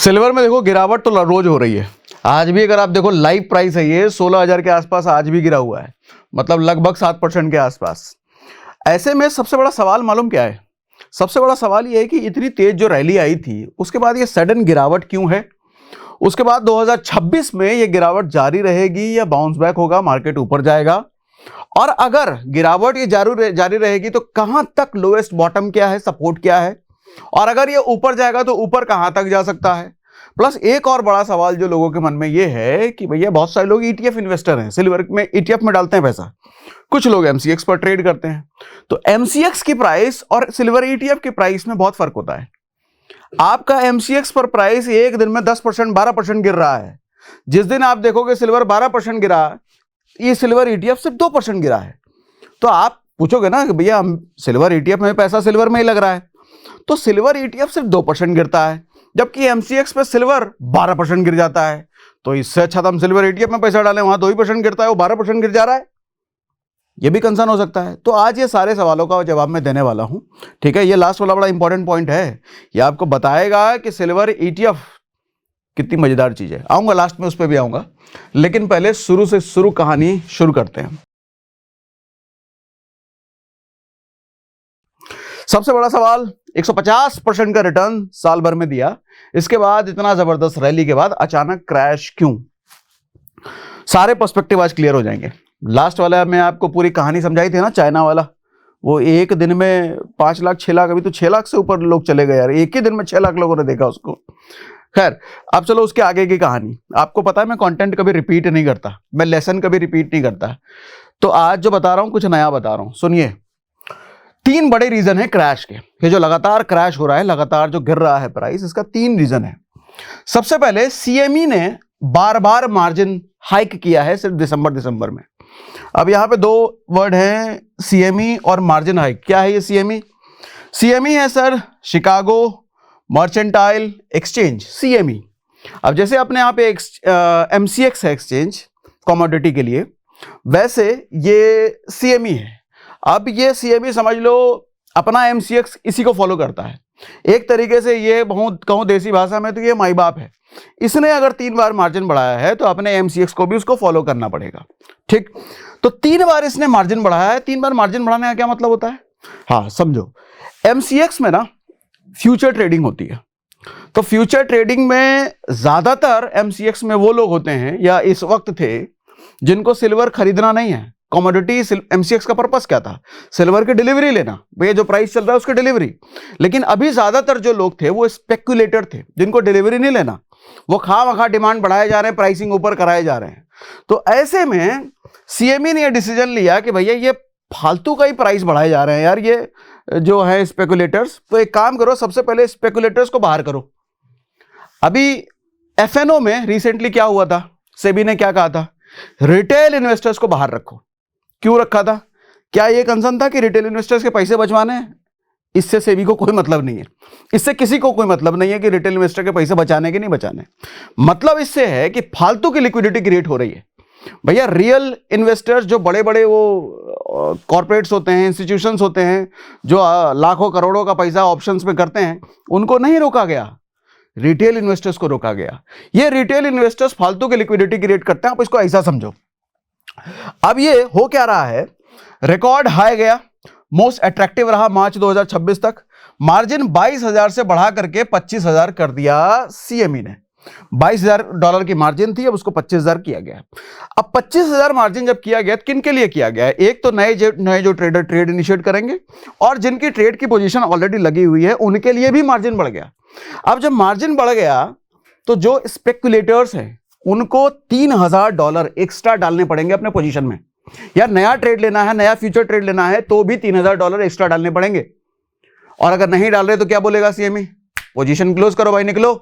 Silver में देखो गिरावट तो रोज हो रही है। आज भी अगर आप देखो लाइव प्राइस है ये 16,000 के आसपास आज भी गिरा हुआ है, मतलब लगभग 7% के आसपास। ऐसे में सबसे बड़ा सवाल मालूम क्या है? सबसे बड़ा सवाल ये है कि इतनी तेज जो रैली आई थी उसके बाद ये सडन गिरावट क्यों है? उसके बाद 2026 में ये गिरावट जारी रहेगी या बाउंस बैक होगा, मार्केट ऊपर जाएगा? और अगर गिरावट ये जारी रहेगी तो कहां तक लोएस्ट बॉटम क्या है, सपोर्ट क्या है, और अगर ये ऊपर जाएगा तो ऊपर कहां तक जा सकता है? प्लस एक और बड़ा सवाल जो लोगों के मन में ये है कि भैया बहुत सारे लोग ईटीएफ इन्वेस्टर हैं, सिल्वर में ईटीएफ में डालते हैं पैसा, कुछ लोग एमसीएक्स पर ट्रेड करते हैं। तो एमसीएक्स की प्राइस और सिल्वर ईटीएफ की प्राइस में बहुत फर्क होता है। आपका एमसीएक्स पर प्राइस एक दिन में 10% 12% गिर रहा है, जिस दिन आप देखोगे सिल्वर 12% गिरा, ये सिल्वर ईटीएफ सिर्फ 2% गिरा है। तो आप पूछोगे ना कि भैया हम सिल्वर ईटीएफ में पैसा सिल्वर में ही लग रहा है, तो सिल्वर ईटीएफ सिर्फ 2% गिरता है, जबकि एमसीएक्स पे सिल्वर 12% गिर जाता है। तो इससे अच्छा तो हम सिल्वर ईटीएफ में पैसा डालें, वहां 2% गिरता है, वो 12% गिर जा रहा है। ये भी कंसर्न हो सकता है। तो आज ये सारे सवालों का जवाब मैं देने वाला हूं, ठीक है। ये लास्ट वाला बड़ा इंपॉर्टेंट पॉइंट है, ये आपको बताएगा कि सिल्वर ईटीएफ कितनी मजेदार चीज है। आऊंगा लास्ट में, उस पर भी आऊंगा, लेकिन पहले शुरू से शुरू कहानी शुरू करते हैं। सबसे बड़ा सवाल, 150% का रिटर्न साल भर में दिया, इसके बाद इतना जबरदस्त रैली के बाद अचानक क्रैश क्यों? सारे पर्सपेक्टिव आज क्लियर हो जाएंगे। लास्ट वाला मैं आपको पूरी कहानी समझाई थी ना, चाइना वाला, वो एक दिन में 5 लाख 6 लाख, अभी तो 6 लाख से ऊपर लोग चले गए यार, एक ही दिन में 6 लाख लोगों ने देखा उसको। खैर, अब चलो उसके आगे की कहानी। आपको पता है मैं कंटेंट कभी रिपीट नहीं करता, मैं लेसन कभी रिपीट नहीं करता, तो आज जो बता रहा हूं कुछ नया बता रहा हूं। सुनिए, 3 बड़े रीजन है क्रैश के। ये जो लगातार क्रैश हो रहा है, लगातार जो गिर रहा है प्राइस, इसका 3 रीजन है। सबसे पहले सीएमई ने बार बार मार्जिन हाइक किया है सिर्फ दिसंबर में। अब यहां पे 2 वर्ड हैं, सीएमई और मार्जिन हाइक। क्या है ये सीएमई? सीएमई है sir Chicago mercantile exchange, CME. अब जैसे अपने यहाँ पे एमसीएक्स है एक्सचेंज कमोडिटी के लिए, वैसे ये सीएमई है। अब ये सीएमई समझ लो अपना एमसीएक्स इसी को फॉलो करता है। एक तरीके से ये बहुत कहूं देसी भाषा में तो ये माई बाप है। इसने अगर 3 बार मार्जिन बढ़ाया है तो अपने एमसीएक्स को भी उसको फॉलो करना पड़ेगा, ठीक। तो 3 बार इसने मार्जिन बढ़ाया है। 3 बार मार्जिन बढ़ाने का क्या मतलब होता है? हाँ समझो, एमसीएक्स में ना फ्यूचर ट्रेडिंग होती है, तो फ्यूचर ट्रेडिंग में ज्यादातर एमसीएक्स में वो लोग होते हैं या इस वक्त थे जिनको सिल्वर खरीदना नहीं है। कमोडिटी एमसीएक्स का पर्पस क्या था? सिल्वर की डिलीवरी लेना, भैया जो प्राइस चल रहा है उसकी डिलीवरी। लेकिन अभी ज्यादातर जो लोग थे वो स्पेक्युलेटर थे, जिनको डिलीवरी नहीं लेना, वो खामखा डिमांड बढ़ाए जा रहे हैं, प्राइसिंग ऊपर कराए जा रहे हैं। तो ऐसे में सीएमई ने यह डिसीजन लिया कि भैया ये फालतू का ही प्राइस बढ़ाए जा रहे हैं यार ये जो है स्पेकुलेटर्स, तो एक काम करो, सबसे पहले स्पेकुलेटर्स को बाहर करो। अभी एफएनओ में रिसेंटली क्या हुआ था, सेबी ने क्या कहा था? रिटेल इन्वेस्टर्स को बाहर रखो। क्यों रखा था? क्या यह कंसर्न था कि रिटेल इन्वेस्टर्स के पैसे बचवाने हैं? इससे सेबी को कोई मतलब नहीं है, इससे किसी को कोई मतलब नहीं है कि रिटेल इन्वेस्टर के पैसे बचाने के नहीं बचाने। मतलब इससे है कि फालतू की लिक्विडिटी क्रिएट हो रही है। भैया रियल इन्वेस्टर्स जो बड़े बड़े वो कॉर्पोरेट्स होते हैं, इंस्टीट्यूशंस होते हैं, जो लाखों करोड़ों का पैसा ऑप्शंस में करते हैं, उनको नहीं रोका गया, रिटेल इन्वेस्टर्स को रोका गया। ये रिटेल इन्वेस्टर्स फालतू की लिक्विडिटी क्रिएट करते हैं, आप इसको ऐसा समझो। अब ये हो क्या रहा है, रिकॉर्ड हाई गया, मोस्ट अट्रैक्टिव रहा मार्च 2026 तक, मार्जिन 22,000 से बढ़ा करके 25,000 कर दिया सीएमई ने। $22,000 की मार्जिन थी, अब उसको 25,000 किया गया। अब 25,000 मार्जिन जब किया गया, किन के लिए किया गया है? एक तो नए जो ट्रेडर ट्रेड इनिशिएट करेंगे, और जिनकी ट्रेड की पोजीशन ऑलरेडी लगी हुई है उनके लिए भी मार्जिन बढ़ गया। अब जब मार्जिन बढ़ गया तो जो स्पेकुलेटर्स हैं उनको $3,000 एक्स्ट्रा डालने पड़ेंगे अपने पोजीशन में। यार नया ट्रेड लेना है, नया फ्यूचर ट्रेड लेना है तो भी $3,000 एक्स्ट्रा डालने पड़ेंगे। और अगर नहीं डाल रहे तो क्या बोलेगा सीएमई? पोजीशन क्लोज करो भाई, निकलो।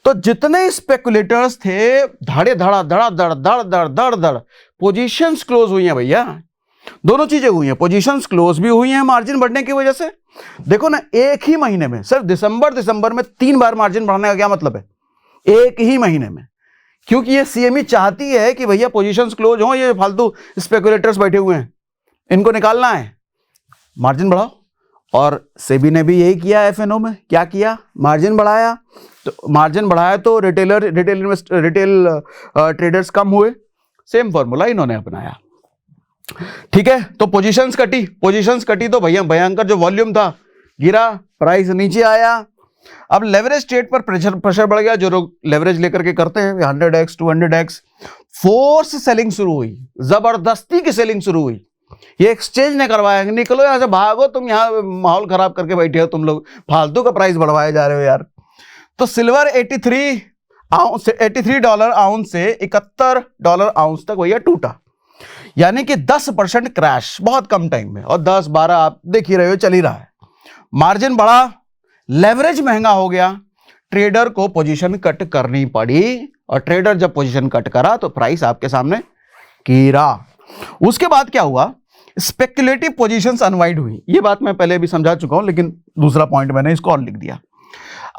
तो जितने स्पेकुलेटर्स थे धड़े धड़ा धड़ा धड़ धड़ धड़ धड़ धड़ पोजीशंस क्लोज हुई हैं भैया। दोनों चीजें हुई हैं, पोजीशंस क्लोज भी हुई हैं मार्जिन बढ़ने की वजह से। देखो ना, एक ही महीने में सिर्फ दिसंबर में 3 बार मार्जिन बढ़ाने का क्या मतलब है? एक ही महीने में। क्योंकि ये सीएमई चाहती है कि भैया पोजीशंस क्लोज हो, ये फालतू स्पेकुलेटर्स बैठे हुए हैं इनको निकालना है, मार्जिन बढ़ाओ। और सेबी ने भी यही किया, एफएनओ में क्या किया? मार्जिन बढ़ाया। तो मार्जिन बढ़ाया तो रिटेल ट्रेडर्स कम हुए, सेम फॉर्मूला इन्होंने अपनाया। ठीक है, तो पोजीशंस कटी तो भैया भयंकर जो वॉल्यूम था गिरा, प्राइस नीचे आया। अब लेवरेज ट्रेड पर प्रेशर बढ़ गया, जो लोग लेवरेज लेकर के करते हैं 100x 200x, फोर्स सेलिंग शुरू हुई, जबरदस्ती की सेलिंग शुरू हुई। ये एक्सचेंज ने करवाया, निकलो यहां से, भागो, तुम यहां माहौल खराब करके बैठे हो, तुम लोग फालतू का प्राइस बढ़वाए जा रहे हो यार। तो सिल्वर $83 आउंस से $71 आउंस तक भैया टूटा, यानी कि 10% क्रैश बहुत कम टाइम में, और 10-12 आप देख ही रहे हो चल ही रहा है। मार्जिन बढ़ा, लेवरेज महंगा हो गया, ट्रेडर को पोजीशन कट करनी पड़ी, और ट्रेडर जब पोजीशन कट करा तो प्राइस आपके सामने गिरा। उसके बाद क्या हुआ, स्पेक्युलेटिव पोजीशंस अनवाइंड हुई। ये बात मैं पहले भी समझा चुका हूं, लेकिन दूसरा पॉइंट मैंने इसको और लिख दिया।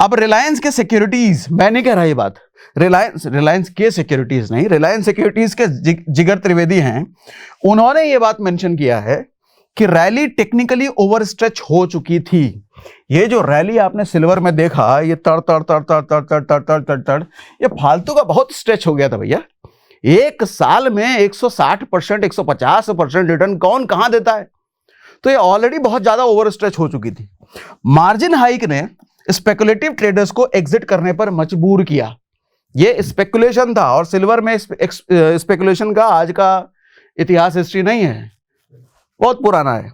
अब रिलायंस के सिक्योरिटीज, मैं नहीं कह रहा ये बात, रिलायंस के सिक्योरिटीज नहीं, रिलायंस सिक्योरिटीज के जिगर त्रिवेदी हैं, उन्होंने ये बात मेंशन किया है कि रैली टेक्निकली ओवर स्ट्रेच हो चुकी थी। ये जो रैली आपने सिल्वर में देखा, ये तड़ तड़ तड़ तड़ तड़ तड़ तड़ तड़ तड़ तड़, ये फालतू का बहुत स्ट्रेच हो गया था भैया। एक साल में 160% 150% रिटर्न कौन कहां देता है? तो ये ऑलरेडी बहुत ज्यादा ओवर स्ट्रेच हो चुकी थी। मार्जिन हाइक ने स्पेकुलेटिव ट्रेडर्स को एग्जिट करने पर मजबूर किया। ये स्पेकुलेशन था, और सिल्वर में स्पेकुलेशन का आज का इतिहास हिस्ट्री नहीं है, बहुत पुराना है।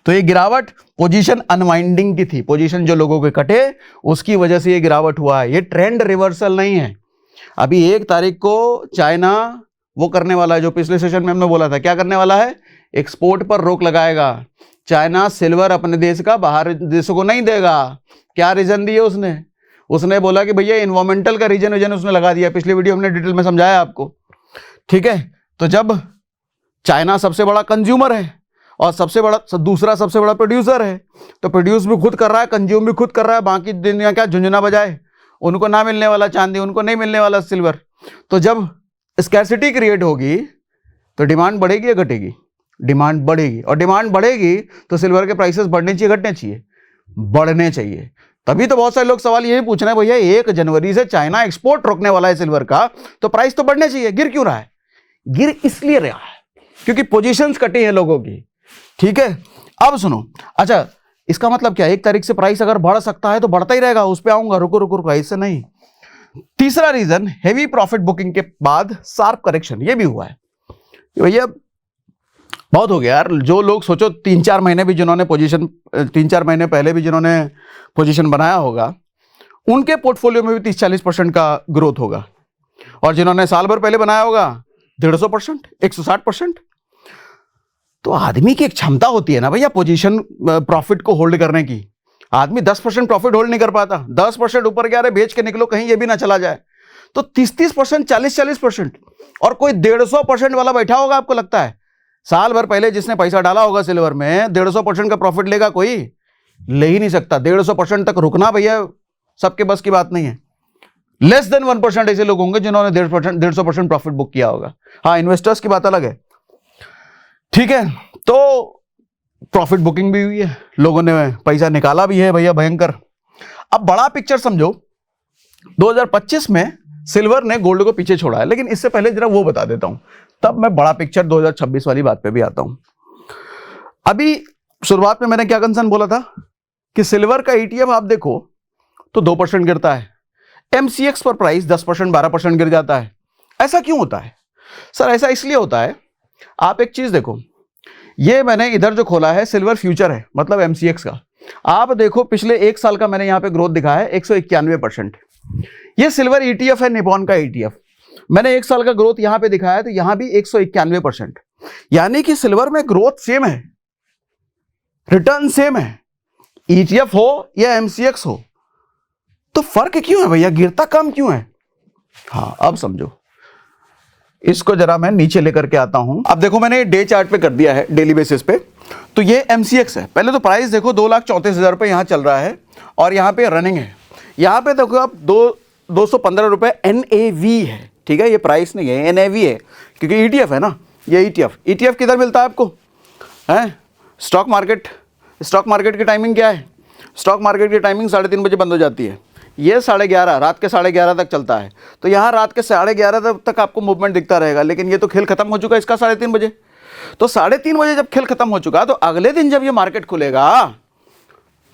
तो ये गिरावट पोजीशन अनवाइंडिंग की थी, पोजीशन जो लोगों के कटे उसकी वजह से ये गिरावट हुआ है। ये ट्रेंड रिवर्सल नहीं है। अभी 1 तारीख को चाइना वो करने वाला है जो पिछले सेशन में हमने बोला था, क्या करने वाला है, एक्सपोर्ट पर रोक लगाएगा। चाइना सिल्वर अपने देश का बाहर देशों को नहीं देगा। क्या रीजन दिए उसने बोला कि भैया इन्वायरमेंटल का रीजन उसने लगा दिया। पिछली वीडियो हमने डिटेल में समझाया आपको, ठीक है। तो जब चाइना सबसे बड़ा कंज्यूमर है और दूसरा सबसे बड़ा प्रोड्यूसर है, तो प्रोड्यूस भी खुद कर रहा है, कंज्यूम भी खुद कर रहा है, बाकी दुनिया क्या झुंझुना बजाए, उनको ना मिलने वाला चांदी, उनको नहीं मिलने वाला सिल्वर। तो जब स्कैर्सिटी क्रिएट होगी तो डिमांड बढ़ेगी या घटेगी? डिमांड बढ़ेगी, और डिमांड बढ़ेगी तो सिल्वर के प्राइसेस बढ़ने चाहिए घटने चाहिए? बढ़ने चाहिए। तभी तो बहुत सारे लोग सवाल यही पूछ रहे हैं, भैया 1 जनवरी से चाइना एक्सपोर्ट रोकने वाला है सिल्वर का, तो प्राइस तो बढ़ने चाहिए, गिर क्यों रहा है? गिर इसलिए रहा है क्योंकि पोजीशंस कटी हैं लोगों की, ठीक है। अब सुनो, अच्छा इसका मतलब क्या, 1 तारीख से प्राइस अगर बढ़ सकता है तो बढ़ता ही रहेगा, उस पर आऊंगा, रुको ऐसे नहीं। तीसरा रीजन, हेवी प्रॉफिट बुकिंग के बाद शार्प करेक्शन, ये भी हुआ है। भैया बहुत हो गया यार, जो लोग सोचो 3-4 महीने भी जिन्होंने पोजीशन 3-4 महीने पहले भी जिन्होंने पोजीशन बनाया होगा, उनके पोर्टफोलियो में भी 30-40% का ग्रोथ होगा, और जिन्होंने साल भर पहले बनाया होगा 150% 160%। तो आदमी की एक क्षमता होती है ना भैया पोजीशन प्रॉफिट को होल्ड करने की। आदमी 10% प्रॉफिट होल्ड नहीं कर पाता, 10% ऊपर गया, अरे बेच के निकलो कहीं ये भी ना चला जाए। तो 30-30% 40-40%, और कोई 150% वाला बैठा होगा, आपको लगता है साल भर पहले जिसने पैसा डाला होगा सिल्वर में 150% का प्रॉफिट लेगा? कोई ले ही नहीं सकता। 150% तक रुकना भैया सबके बस की बात नहीं है। लेस देन 1% ऐसे लोग होंगे जिन्होंने 150% प्रॉफिट बुक किया होगा। हाँ, इन्वेस्टर्स की बात अलग है, ठीक है। तो प्रॉफिट बुकिंग भी हुई है, लोगों ने पैसा निकाला भी है भैया भयंकर। अब बड़ा पिक्चर समझो, 2025 में सिल्वर ने गोल्ड को पीछे छोड़ा है, लेकिन इससे पहले जरा वो बता देता हूं, तब मैं बड़ा पिक्चर 2026 वाली बात पे भी आता हूं। अभी शुरुआत में मैंने क्या कंसर्न बोला था कि सिल्वर का ETF आप देखो तो 2% गिरता है, MCX पर प्राइस 10% 12% गिर जाता है। ऐसा क्यों होता है सर? ऐसा इसलिए होता है, आप एक चीज देखो, ये मैंने इधर जो खोला है सिल्वर फ्यूचर है, मतलब MCX का। आप देखो पिछले 1 साल का मैंने यहां पे ग्रोथ दिखाया है 191%। ये सिल्वर ETF है, निपॉन का ETF। मैंने 1 साल का ग्रोथ यहां पे दिखाया है, तो यहां भी 191%, यानी कि सिल्वर में ग्रोथ सेम है, रिटर्न सेम है, ETF हो या MCX हो। तो फर्क क्यों है भैया, गिरता कम क्यों है? हाँ अब समझो, इसको जरा मैं नीचे लेकर के आता हूं। अब देखो मैंने डे चार्ट पे कर दिया है, डेली बेसिस पे। तो ये MCX है। पहले तो प्राइस देखो 2,34,000 रुपए यहां चल रहा है, और यहां पे रनिंग है। यहां पे देखो आप 215 रुपए NAV है, ठीक है। ये प्राइस नहीं है, NAV है, क्योंकि ETF है ना, ये ETF किधर मिलता है आपको? है स्टॉक मार्केट की टाइमिंग क्या है? स्टॉक मार्केट की टाइमिंग 3:30 बजे बंद हो जाती है। ये 11:30, रात के 11:30 तक चलता है, तो यहाँ रात के 11:30 तक आपको मूवमेंट दिखता रहेगा। लेकिन ये तो खेल खत्म हो चुका है इसका 3:30 बजे। तो 3:30 बजे जब खेल खत्म हो चुका, तो अगले दिन जब ये मार्केट खुलेगा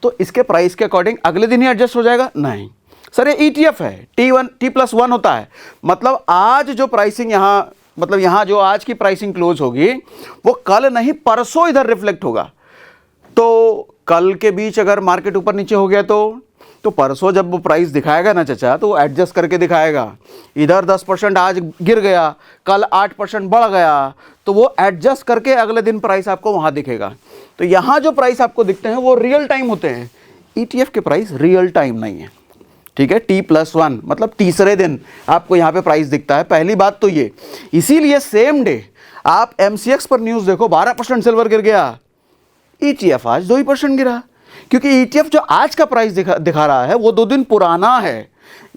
तो इसके प्राइस के अकॉर्डिंग अगले दिन ही एडजस्ट हो जाएगा। नहीं सर, ये ETF है, T+1 होता है। मतलब आज जो प्राइसिंग यहाँ, मतलब यहाँ जो आज की प्राइसिंग क्लोज होगी वो कल नहीं परसों इधर रिफ्लेक्ट होगा। तो कल के बीच अगर मार्केट ऊपर नीचे हो गया तो परसों जब वो प्राइस दिखाएगा ना चाचा, तो वो एडजस्ट करके दिखाएगा। इधर 10% आज गिर गया, कल 8% बढ़ गया, तो वो एडजस्ट करके अगले दिन प्राइस आपको वहाँ दिखेगा। तो यहाँ जो प्राइस आपको दिखते हैं वो रियल टाइम होते हैं, ETF के प्राइस रियल टाइम नहीं है। ठीक है, T+1 मतलब तीसरे दिन आपको यहाँ पे प्राइस दिखता है। पहली बात तो ये, इसीलिए सेम डे आप MCX पर न्यूज़ देखो, 12% सिल्वर गिर गया, ETF आज 2% गिरा, क्योंकि ETF जो आज का प्राइस दिखा रहा है वो 2 दिन पुराना है।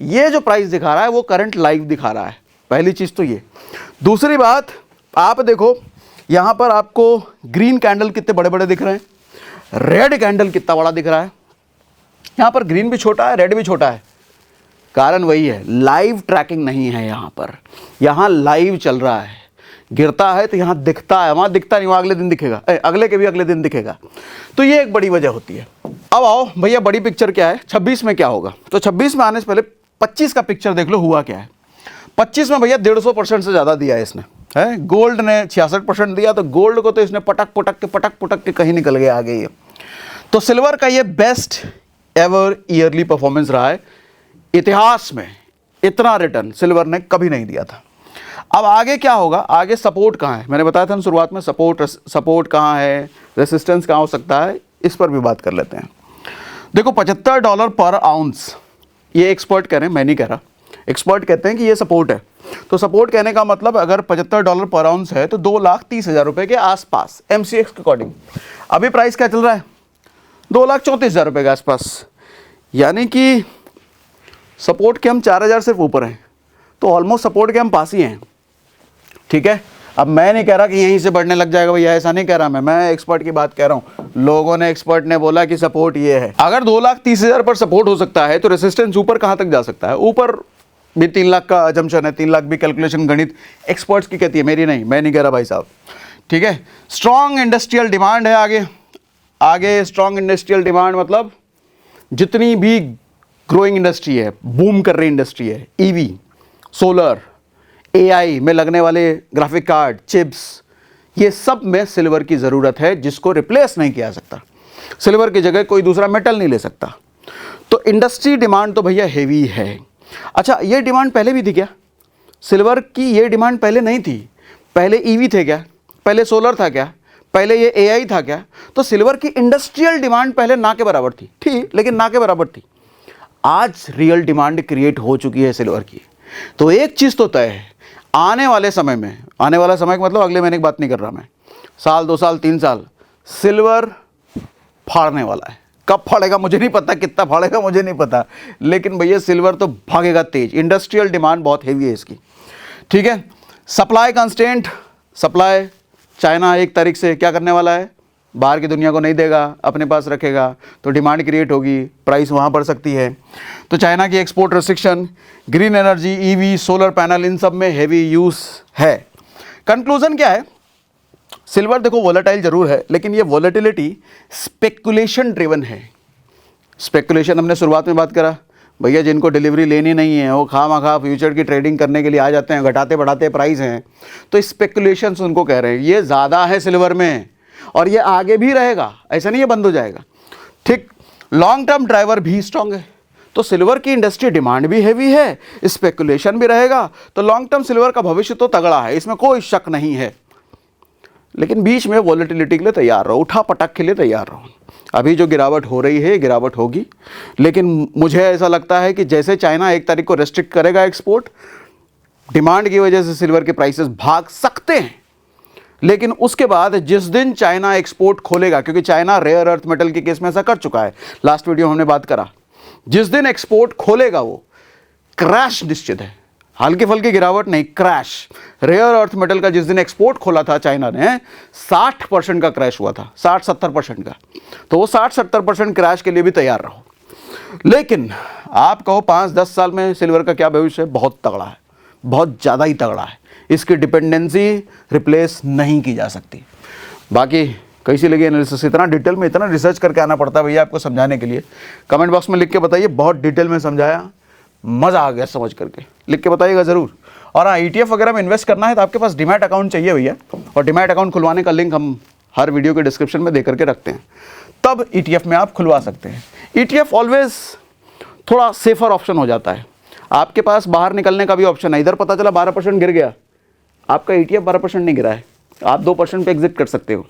ये जो प्राइस दिखा रहा है वो करंट लाइव दिखा रहा है। पहली चीज़ तो ये। दूसरी बात, आप देखो यहाँ पर आपको ग्रीन कैंडल कितने बड़े बड़े दिख रहे हैं, रेड कैंडल कितना बड़ा दिख रहा है। यहाँ पर ग्रीन भी छोटा है, रेड भी छोटा है। कारण वही है, लाइव ट्रैकिंग नहीं है यहाँ पर। यहाँ लाइव चल रहा है, गिरता है तो यहाँ दिखता है, वहाँ दिखता नहीं, वहाँ अगले दिन दिखेगा, अगले के भी अगले दिन दिखेगा। तो ये एक बड़ी वजह होती है। अब आओ भैया, बड़ी पिक्चर क्या है, 26 में क्या होगा। तो 26 में आने से पहले 25 का पिक्चर देख लो, हुआ क्या है। 25 में भैया 150% से ज़्यादा दिया है इसने, है। गोल्ड ने 66% दिया, तो गोल्ड को तो इसने पटक पुटक के कहीं निकल गया आगे ये। तो सिल्वर का ये बेस्ट एवर ईयरली परफॉर्मेंस रहा है। इतिहास में इतना रिटर्न सिल्वर ने कभी नहीं दिया था। अब आगे क्या होगा, आगे सपोर्ट कहाँ है, मैंने बताया था शुरुआत में, सपोर्ट कहाँ है, रेसिस्टेंस कहाँ हो सकता है, इस पर भी बात कर लेते हैं। देखो $75 पर आउंस, ये एक्सपर्ट कह रहे हैं, मैं नहीं कह रहा, एक्सपर्ट कहते हैं कि ये सपोर्ट है। तो सपोर्ट कहने का मतलब अगर $75 पर आउंस है तो 2,30,000 रुपये के आसपास MCX के अकॉर्डिंग। अभी प्राइस क्या चल रहा है, 2,34,000 रुपये के आसपास, यानी कि सपोर्ट के हम 4,000 सिर्फ ऊपर हैं, तो ऑलमोस्ट सपोर्ट के हम पास ही हैं। ठीक है, अब मैं नहीं कह रहा कि यहीं से बढ़ने लग जाएगा भैया, ऐसा नहीं कह रहा मैं एक्सपर्ट की बात कह रहा हूँ। लोगों ने, एक्सपर्ट ने बोला कि सपोर्ट ये है। अगर 2,30,000 पर सपोर्ट हो सकता है तो रेसिस्टेंस ऊपर कहाँ तक जा सकता है, ऊपर भी 3 लाख का अजम्पशन है, 3 लाख भी कैलकुलेशन गणित एक्सपर्ट्स की कहती है, मेरी नहीं, मैं नहीं कह रहा भाई साहब। ठीक है, स्ट्रॉन्ग इंडस्ट्रियल डिमांड है आगे स्ट्रॉन्ग इंडस्ट्रियल डिमांड मतलब जितनी भी ग्रोइंग इंडस्ट्री है, बूम कर रही इंडस्ट्री है, EV, सोलर, AI में लगने वाले ग्राफिक कार्ड, चिप्स, ये सब में सिल्वर की ज़रूरत है, जिसको रिप्लेस नहीं किया जा सकता। सिल्वर की जगह कोई दूसरा मेटल नहीं ले सकता। तो इंडस्ट्री डिमांड तो भैया हेवी है। अच्छा, ये डिमांड पहले भी थी क्या, सिल्वर की ये डिमांड पहले नहीं थी। पहले EV थे क्या, पहले सोलर था क्या, पहले ये AI था क्या। तो सिल्वर की इंडस्ट्रियल डिमांड पहले ना के बराबर थी, लेकिन ना के बराबर थी। आज रियल डिमांड क्रिएट हो चुकी है सिल्वर की। तो एक चीज़ तो तय है, आने वाले समय में, आने वाला समय का मतलब अगले महीने की बात नहीं कर रहा मैं, साल 2 साल 3 साल, सिल्वर फाड़ने वाला है। कब फाड़ेगा मुझे नहीं पता, कितना फाड़ेगा मुझे नहीं पता, लेकिन भैया सिल्वर तो भागेगा तेज। इंडस्ट्रियल डिमांड बहुत हेवी है इसकी। ठीक है, सप्लाई कंस्ट्रेंट, सप्लाई चाइना 1 तारीख से क्या करने वाला है, बाहर की दुनिया को नहीं देगा, अपने पास रखेगा, तो डिमांड क्रिएट होगी, प्राइस वहाँ बढ़ सकती है। तो चाइना की export restriction, green energy, EV, solar panel, इन सब में हेवी यूज़ है। कंक्लूजन क्या है, सिल्वर देखो वोलेटाइल जरूर है, लेकिन ये वोलेटिलिटी स्पेकुलेशन ड्रिवन है। स्पेकुलेशन हमने शुरुआत में बात करा, भैया जिनको डिलीवरी लेनी नहीं है वो खामखा फ्यूचर की ट्रेडिंग करने के लिए आ जाते हैं, घटाते बढ़ाते प्राइस हैं, तो स्पेकुलेशन उनको कह रहे हैं। ये ज़्यादा है सिल्वर में और ये आगे भी रहेगा, ऐसा नहीं ये बंद हो जाएगा। ठीक, लॉन्ग टर्म ड्राइवर भी स्ट्रांग है, तो सिल्वर की इंडस्ट्री डिमांड भी हैवी है, स्पेकुलेशन भी रहेगा, तो लॉन्ग टर्म सिल्वर का भविष्य तो तगड़ा है, इसमें कोई शक नहीं है। लेकिन बीच में वॉलेटिलिटी के लिए तैयार रहो, उठा पटक के लिए तैयार रहो। अभी जो गिरावट हो रही है गिरावट होगी, लेकिन मुझे ऐसा लगता है कि जैसे चाइना 1 तारीख को रेस्ट्रिक्ट करेगा एक्सपोर्ट, डिमांड की वजह से सिल्वर के प्राइसेस भाग सकते हैं। लेकिन उसके बाद जिस दिन चाइना एक्सपोर्ट खोलेगा, क्योंकि चाइना रेयर अर्थ मेटल के केस में ऐसा कर चुका है, लास्ट वीडियो हमने बात करा, जिस दिन एक्सपोर्ट खोलेगा वो क्रैश निश्चित है, हल्की फुल्की गिरावट नहीं, क्रैश। रेयर अर्थ मेटल का जिस दिन एक्सपोर्ट खोला था चाइना ने, 60% का क्रैश हुआ था, 60-70% का। तो वो 60-70% क्रैश के लिए भी तैयार रहो। लेकिन आप कहो 5-10 साल में सिल्वर का क्या भविष्य है, बहुत तगड़ा है, बहुत ज़्यादा ही तगड़ा है। इसकी डिपेंडेंसी रिप्लेस नहीं की जा सकती। बाकी कैसी लगी एनालिसिस, इतना डिटेल में इतना रिसर्च करके आना पड़ता है भैया आपको समझाने के लिए। कमेंट बॉक्स में लिख के बताइए, बहुत डिटेल में समझाया, मज़ा आ गया समझ करके, लिख के बताइएगा ज़रूर। और हाँ, ETF वगैरह में इन्वेस्ट करना है तो आपके पास डीमैट अकाउंट चाहिए भैया, और डीमैट अकाउंट खुलवाने का लिंक हम हर वीडियो के डिस्क्रिप्शन में दे करके रखते हैं, तब ETF में आप खुलवा सकते हैं। ETF ऑलवेज थोड़ा सेफर ऑप्शन हो जाता है, आपके पास बाहर निकलने का भी ऑप्शन है। इधर पता चला 12% गिर गया, आपका ETF 12% नहीं गिरा है, आप 2% पे एग्जिट कर सकते हो।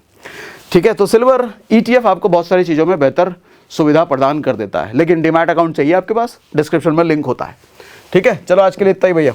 ठीक है, तो सिल्वर ETF आपको बहुत सारी चीज़ों में बेहतर सुविधा प्रदान कर देता है, लेकिन डीमैट अकाउंट चाहिए आपके पास, डिस्क्रिप्शन में लिंक होता है। ठीक है, चलो आज के लिए इतना ही भैया।